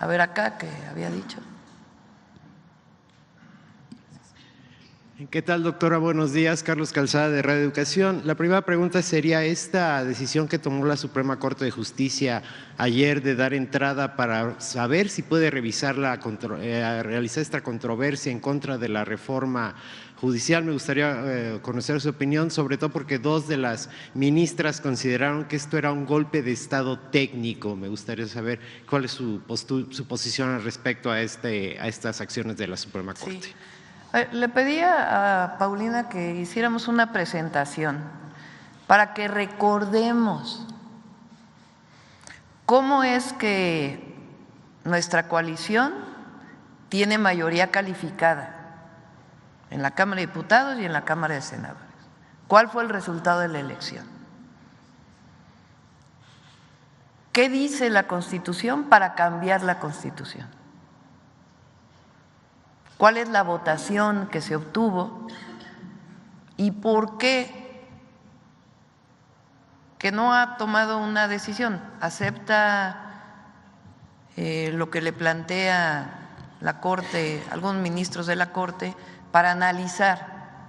A ver acá, que había dicho. ¿Qué tal, doctora? Buenos días, Carlos Calzada de Radio Educación. La primera pregunta sería esta decisión que tomó la Suprema Corte de Justicia ayer de dar entrada para saber si puede revisar realizar esta controversia en contra de la reforma judicial. Me gustaría conocer su opinión, sobre todo porque dos de las ministras consideraron que esto era un golpe de Estado técnico. Me gustaría saber cuál es su posición al respecto a estas acciones de la Suprema Corte. Sí. Le pedía a Paulina que hiciéramos una presentación para que recordemos cómo es que nuestra coalición tiene mayoría calificada en la Cámara de Diputados y en la Cámara de Senadores. ¿Cuál fue el resultado de la elección? ¿Qué dice la Constitución para cambiar la Constitución? ¿Cuál es la votación que se obtuvo y por qué que no ha tomado una decisión? Acepta lo que le plantea la Corte, algunos ministros de la Corte, para analizar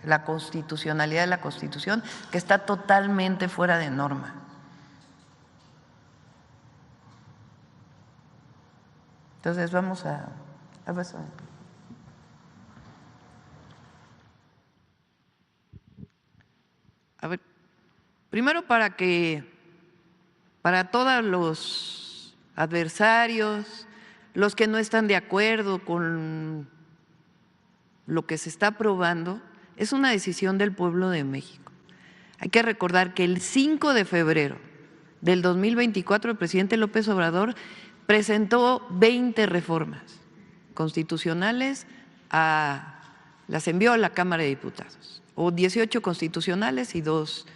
la constitucionalidad de la Constitución, que está totalmente fuera de norma. Entonces vamos a ver. A ver, primero para todos los adversarios, los que no están de acuerdo con lo que se está aprobando, es una decisión del pueblo de México. Hay que recordar que el 5 de febrero del 2024 el presidente López Obrador presentó 20 reformas constitucionales, las envió a la Cámara de Diputados, o 18 constitucionales y 2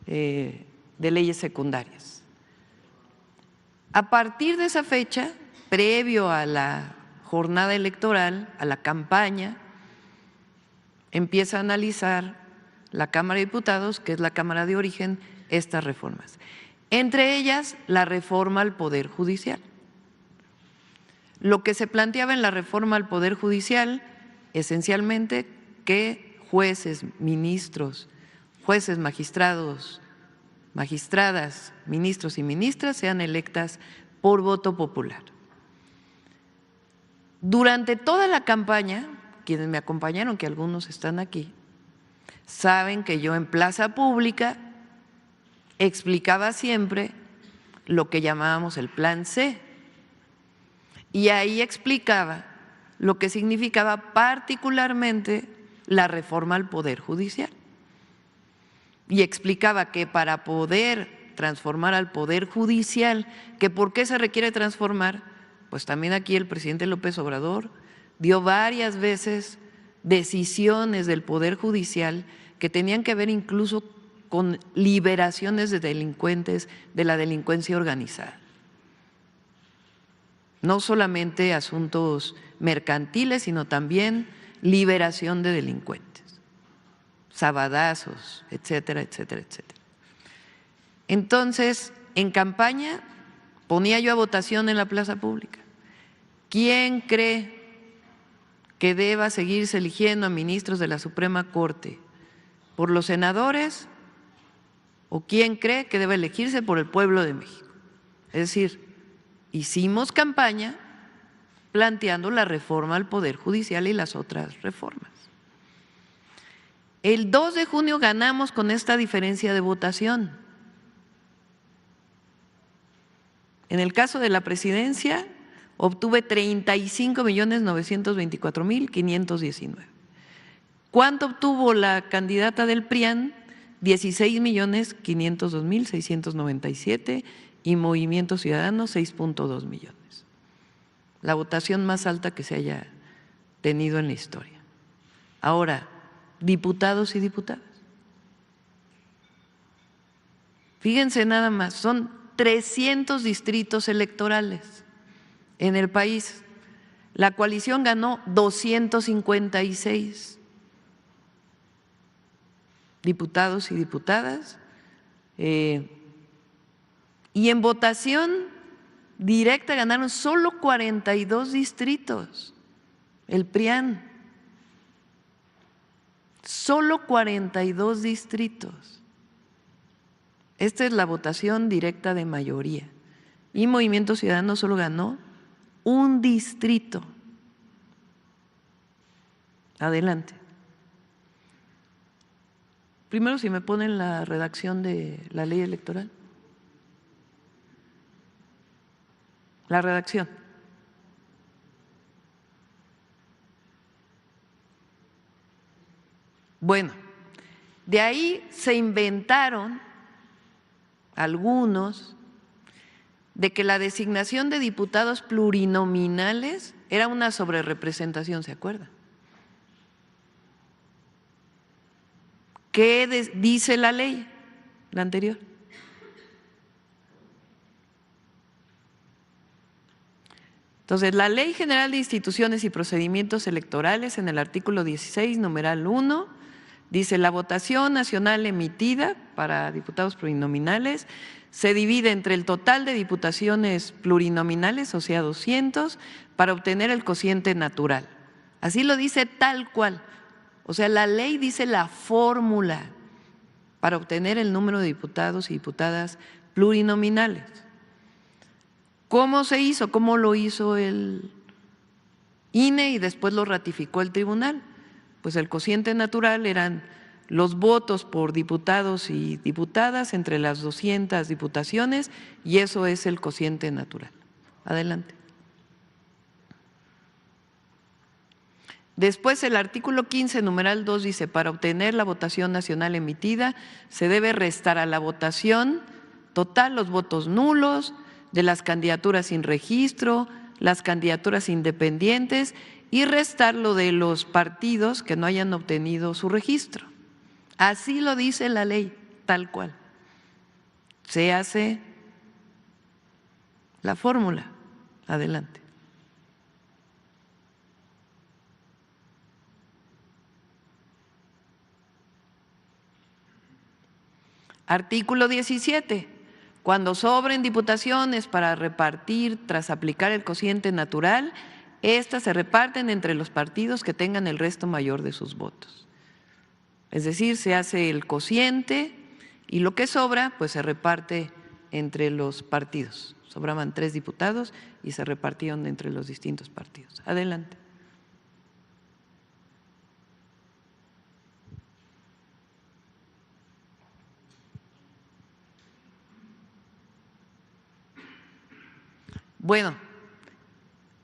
de leyes secundarias. A partir de esa fecha, previo a la jornada electoral, a la campaña, empieza a analizar la Cámara de Diputados, que es la Cámara de origen, estas reformas. Entre ellas, la reforma al Poder Judicial. Lo que se planteaba en la reforma al Poder Judicial, esencialmente, que jueces, ministros, jueces, magistrados, magistradas, ministros y ministras sean electas por voto popular. Durante toda la campaña, quienes me acompañaron, que algunos están aquí, saben que yo en plaza pública explicaba siempre lo que llamábamos el Plan C, y ahí explicaba lo que significaba particularmente la reforma al Poder Judicial. Y explicaba que para poder transformar al Poder Judicial, que por qué se requiere transformar, pues también aquí el presidente López Obrador dio varias veces decisiones del Poder Judicial que tenían que ver incluso con liberaciones de delincuentes de la delincuencia organizada. No solamente asuntos mercantiles, sino también liberación de delincuentes, sabadazos, etcétera, etcétera, etcétera. Entonces, en campaña ponía yo a votación en la plaza pública: ¿quién cree que deba seguirse eligiendo a ministros de la Suprema Corte por los senadores o quién cree que debe elegirse por el pueblo de México? Es decir, hicimos campaña planteando la reforma al Poder Judicial y las otras reformas. El 2 de junio ganamos con esta diferencia de votación. En el caso de la presidencia, obtuve 35.924.519. ¿Cuánto obtuvo la candidata del PRIAN? 16.502.697 y Movimiento Ciudadano 6.2 millones. La votación más alta que se haya tenido en la historia. Ahora, diputados y diputadas. Fíjense nada más, son 300 distritos electorales en el país. La coalición ganó 256 diputados y diputadas, y en votación directa ganaron solo 42 distritos, el PRIAN, solo 42 distritos. Esta es la votación directa de mayoría. Y Movimiento Ciudadano solo ganó un distrito. Adelante. Primero, si me ponen la redacción de la ley electoral. La redacción. Bueno, de ahí se inventaron algunos de que la designación de diputados plurinominales era una sobrerepresentación, ¿se acuerdan? ¿Qué dice la ley, la anterior? Entonces, la Ley General de Instituciones y Procedimientos Electorales, en el artículo 16, numeral 1, dice: la votación nacional emitida para diputados plurinominales se divide entre el total de diputaciones plurinominales, o sea, 200, para obtener el cociente natural. Así lo dice tal cual. O sea, la ley dice la fórmula para obtener el número de diputados y diputadas plurinominales. ¿Cómo se hizo? ¿Cómo lo hizo el INE y después lo ratificó el tribunal? Pues el cociente natural eran los votos por diputados y diputadas entre las 200 diputaciones, y eso es el cociente natural. Adelante. Después el artículo 15, numeral 2 dice: para obtener la votación nacional emitida se debe restar a la votación total los votos nulos de las candidaturas sin registro, las candidaturas independientes, y restarlo de los partidos que no hayan obtenido su registro. Así lo dice la ley, tal cual. Se hace la fórmula. Adelante. Artículo 17. Cuando sobren diputaciones para repartir tras aplicar el cociente natural, estas se reparten entre los partidos que tengan el resto mayor de sus votos. Es decir, se hace el cociente y lo que sobra pues se reparte entre los partidos. Sobraban 3 diputados y se repartieron entre los distintos partidos. Adelante. Bueno,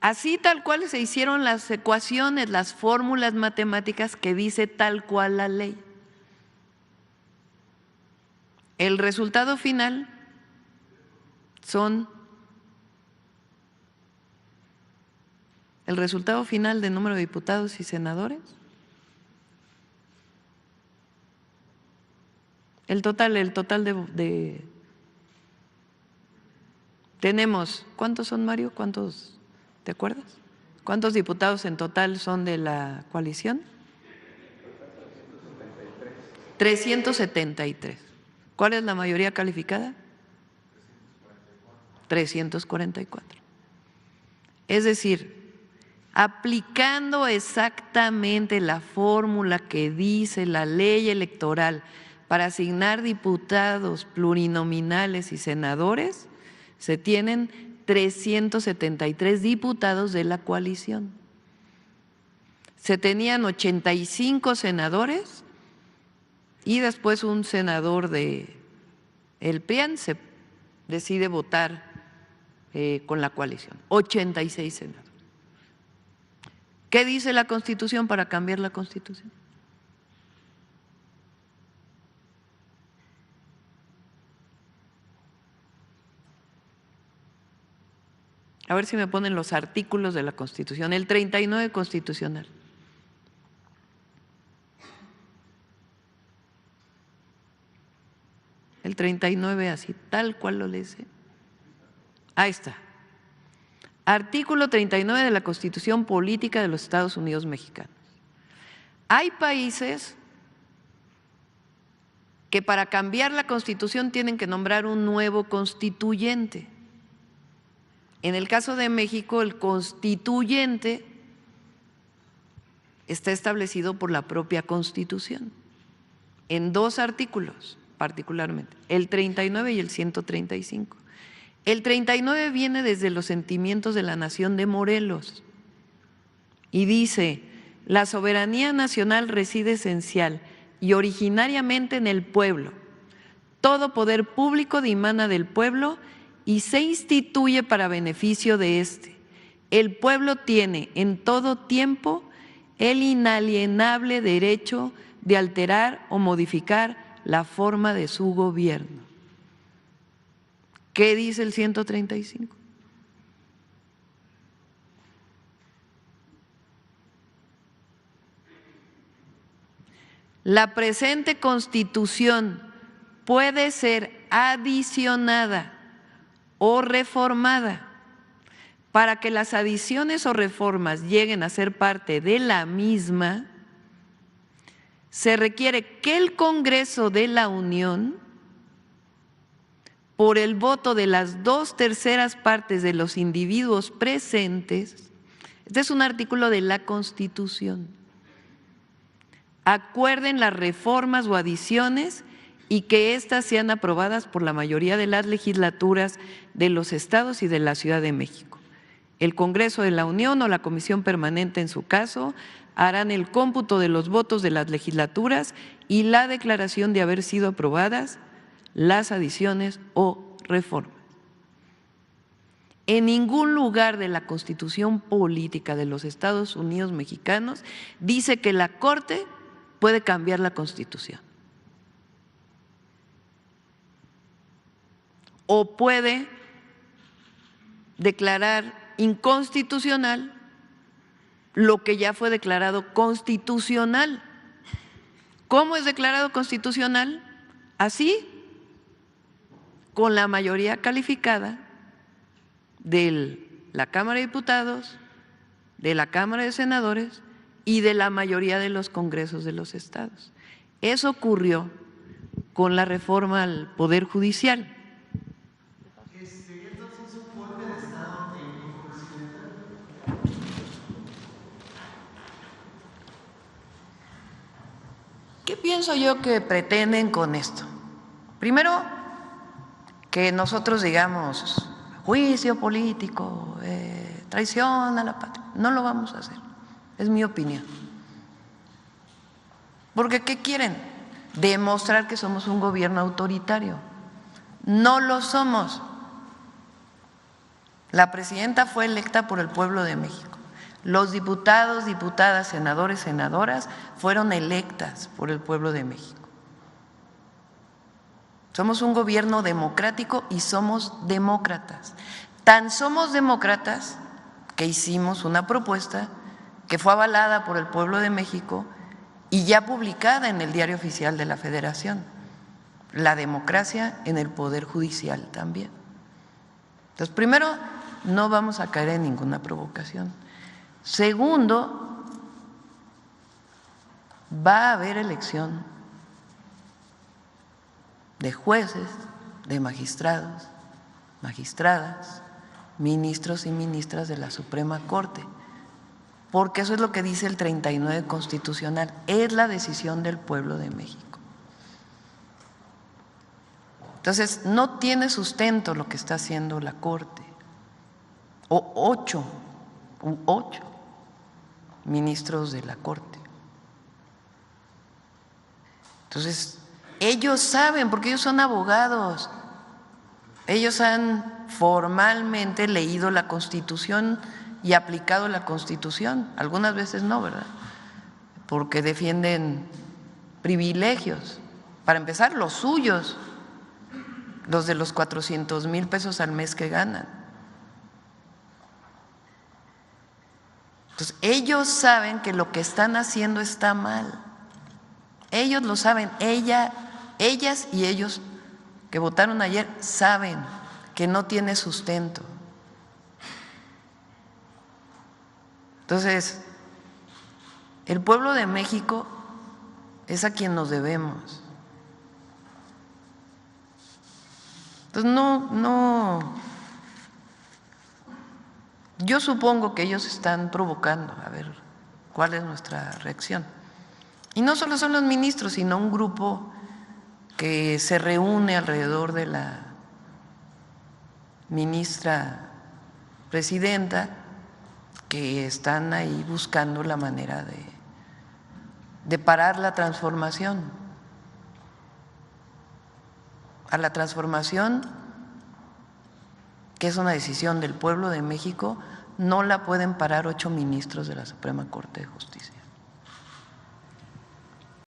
así tal cual se hicieron las ecuaciones, las fórmulas matemáticas que dice tal cual la ley. El resultado final el resultado final del número de diputados y senadores, el total de tenemos, ¿cuántos son, Mario? ¿Cuántos, te acuerdas? ¿Cuántos diputados en total son de la coalición? 373. ¿Cuál es la mayoría calificada? 344. Es decir, aplicando exactamente la fórmula que dice la ley electoral para asignar diputados plurinominales y senadores, se tienen 373 diputados de la coalición. Se tenían 85 senadores y después un senador del PRIAN se decide votar con la coalición. 86 senadores. ¿Qué dice la Constitución para cambiar la Constitución? A ver si me ponen los artículos de la Constitución. El 39 constitucional. El 39 así, tal cual lo lees. Ahí está. Artículo 39 de la Constitución Política de los Estados Unidos Mexicanos. Hay países que para cambiar la Constitución tienen que nombrar un nuevo constituyente. En el caso de México, el constituyente está establecido por la propia Constitución, en 2 artículos particularmente, el 39 y el 135. El 39 viene desde los sentimientos de la nación de Morelos y dice: la soberanía nacional reside esencial y originariamente en el pueblo. Todo poder público dimana del pueblo y se instituye para beneficio de éste. El pueblo tiene en todo tiempo el inalienable derecho de alterar o modificar la forma de su gobierno. ¿Qué dice el 135? La presente Constitución puede ser adicionada o reformada. Para que las adiciones o reformas lleguen a ser parte de la misma, se requiere que el Congreso de la Unión, por el voto de las 2/3 partes de los individuos presentes, este es un artículo de la Constitución, acuerden las reformas o adiciones y que éstas sean aprobadas por la mayoría de las legislaturas de los estados y de la Ciudad de México. El Congreso de la Unión o la Comisión Permanente, en su caso, harán el cómputo de los votos de las legislaturas y la declaración de haber sido aprobadas las adiciones o reformas. En ningún lugar de la Constitución Política de los Estados Unidos mexicanos dice que la Corte puede cambiar la Constitución o puede declarar inconstitucional lo que ya fue declarado constitucional. ¿Cómo es declarado constitucional? Así, con la mayoría calificada de la Cámara de Diputados, de la Cámara de Senadores y de la mayoría de los congresos de los estados. Eso ocurrió con la reforma al Poder Judicial. ¿Qué pienso yo que pretenden con esto? Primero, que nosotros digamos juicio político, traición a la patria. No lo vamos a hacer, es mi opinión. Porque ¿qué quieren? Demostrar que somos un gobierno autoritario. No lo somos. La presidenta fue electa por el pueblo de México. Los diputados, diputadas, senadores, senadoras fueron electas por el pueblo de México. Somos un gobierno democrático y somos demócratas. Tan somos demócratas que hicimos una propuesta que fue avalada por el pueblo de México y ya publicada en el Diario Oficial de la Federación. La democracia en el Poder Judicial también. Entonces, primero, no vamos a caer en ninguna provocación. Segundo, va a haber elección de jueces, de magistrados, magistradas, ministros y ministras de la Suprema Corte, porque eso es lo que dice el 39 constitucional, es la decisión del pueblo de México. Entonces, no tiene sustento lo que está haciendo la Corte, o ocho ministros de la Corte. Entonces, ellos saben, porque ellos son abogados, ellos han formalmente leído la Constitución y aplicado la Constitución, algunas veces no, ¿verdad? Porque defienden privilegios, para empezar los suyos, los de los 400,000 pesos al mes que ganan. Entonces, ellos saben que lo que están haciendo está mal. Ellos lo saben, ellas y ellos que votaron ayer saben que no tiene sustento. Entonces, el pueblo de México es a quien nos debemos. Entonces, Yo supongo que ellos están provocando, a ver cuál es nuestra reacción. Y no solo son los ministros, sino un grupo que se reúne alrededor de la ministra presidenta, que están ahí buscando la manera de parar la transformación. A la transformación, que es una decisión del pueblo de México, no la pueden parar 8 ministros de la Suprema Corte de Justicia.